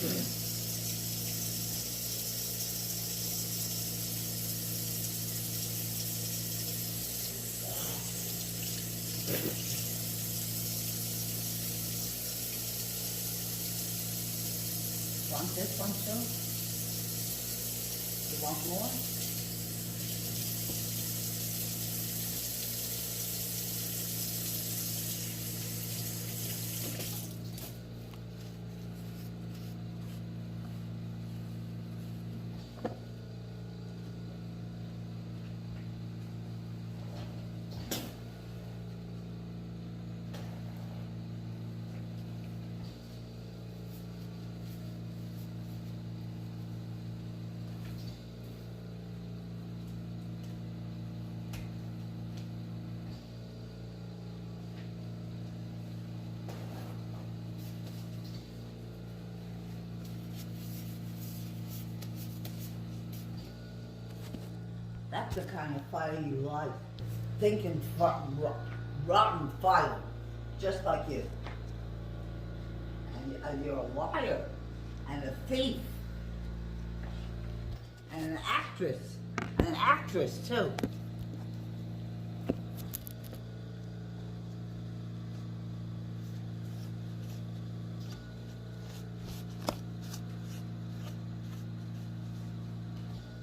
Want this one too? You want more? That's the kind of fire you like. Thinking rotten fire, just like you. And you're a liar, and a thief, and an actress too.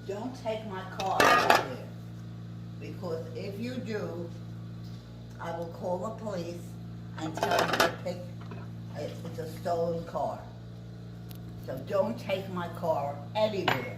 Don't take my car out there, because if you do, I will call the police and tell them to pick, it's a stolen car. So don't take my car anywhere.